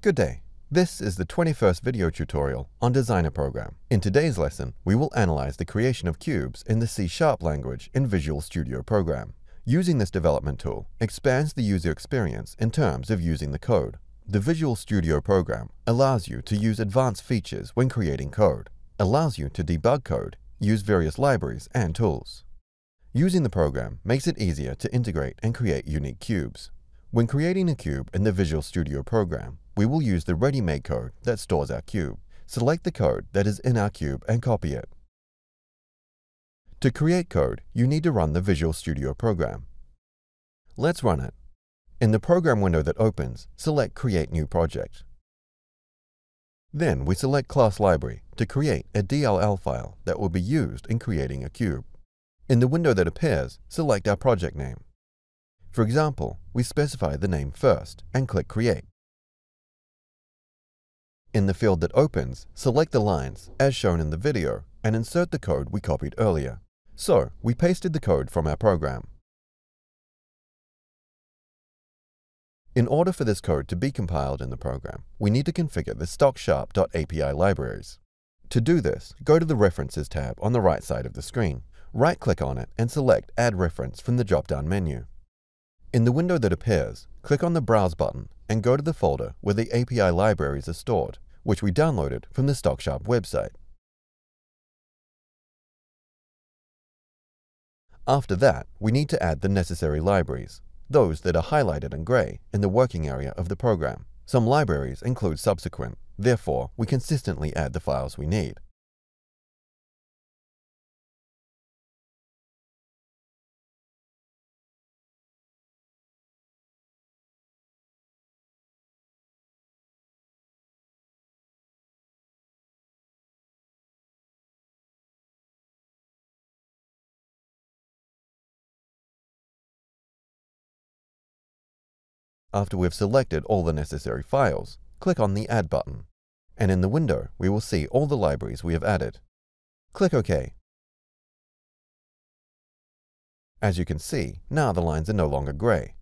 Good day. This is the 21st video tutorial on Designer program. In today's lesson, we will analyze the creation of cubes in the C# language in Visual Studio program. Using this development tool expands the user experience in terms of using the code. The Visual Studio program allows you to use advanced features when creating code, allows you to debug code, use various libraries and tools. Using the program makes it easier to integrate and create unique cubes. When creating a cube in the Visual Studio program, we will use the ready-made code that stores our cube. Select the code that is in our cube and copy it. To create code, you need to run the Visual Studio program. Let's run it. In the program window that opens, select Create New Project. Then we select Class Library to create a DLL file that will be used in creating a cube. In the window that appears, select our project name. For example, we specify the name first and click Create. In the field that opens, select the lines as shown in the video and insert the code we copied earlier. So, we pasted the code from our program. In order for this code to be compiled in the program, we need to configure the StockSharp.api libraries. To do this, go to the References tab on the right side of the screen. Right-click on it and select Add Reference from the drop-down menu. In the window that appears, click on the Browse button and go to the folder where the API libraries are stored, which we downloaded from the StockSharp website. After that, we need to add the necessary libraries, those that are highlighted in gray in the working area of the program. Some libraries include subsequent, therefore we consistently add the files we need. After we've selected all the necessary files, click on the Add button, and in the window we will see all the libraries we have added. Click OK. As you can see, now the lines are no longer gray.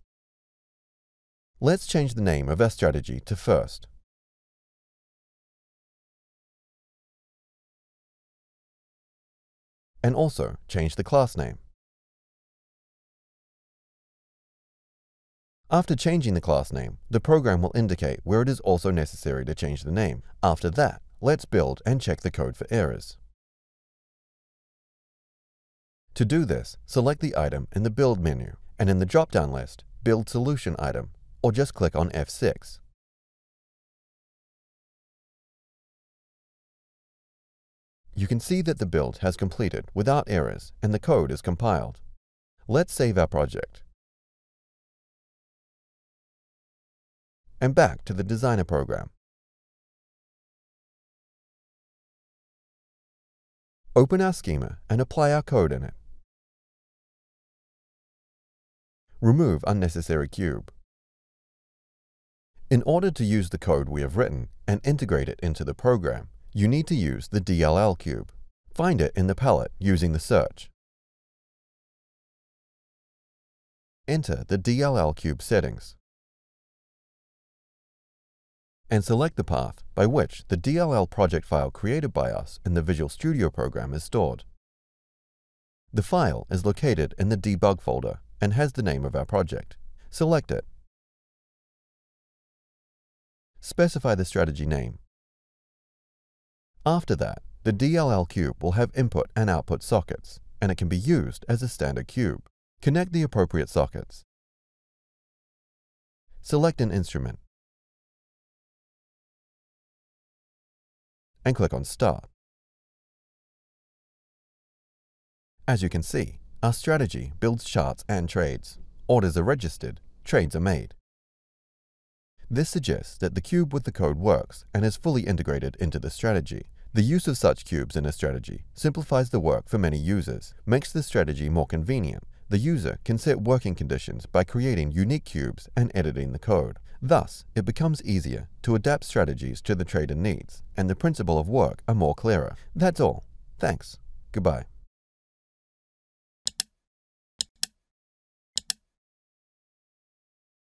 Let's change the name of our strategy to First. And also change the class name. After changing the class name, the program will indicate where it is also necessary to change the name. After that, let's build and check the code for errors. To do this, select the item in the Build menu, and in the drop-down list, Build Solution item, or just click on F6. You can see that the build has completed without errors and the code is compiled. Let's save our project. And back to the Designer program. Open our schema and apply our code in it. Remove unnecessary cube. In order to use the code we have written and integrate it into the program, you need to use the DLL cube. Find it in the palette using the search. Enter the DLL cube settings and select the path by which the DLL project file created by us in the Visual Studio program is stored. The file is located in the Debug folder and has the name of our project. Select it. Specify the strategy name. After that, the DLL cube will have input and output sockets, and it can be used as a standard cube. Connect the appropriate sockets. Select an instrument and click on Start. As you can see, our strategy builds charts and trades. Orders are registered, trades are made. This suggests that the cube with the code works and is fully integrated into the strategy. The use of such cubes in a strategy simplifies the work for many users, makes the strategy more convenient. The user can set working conditions by creating unique cubes and editing the code. Thus, it becomes easier to adapt strategies to the trader needs, and the principle of work are more clearer. That's all. Thanks. Goodbye.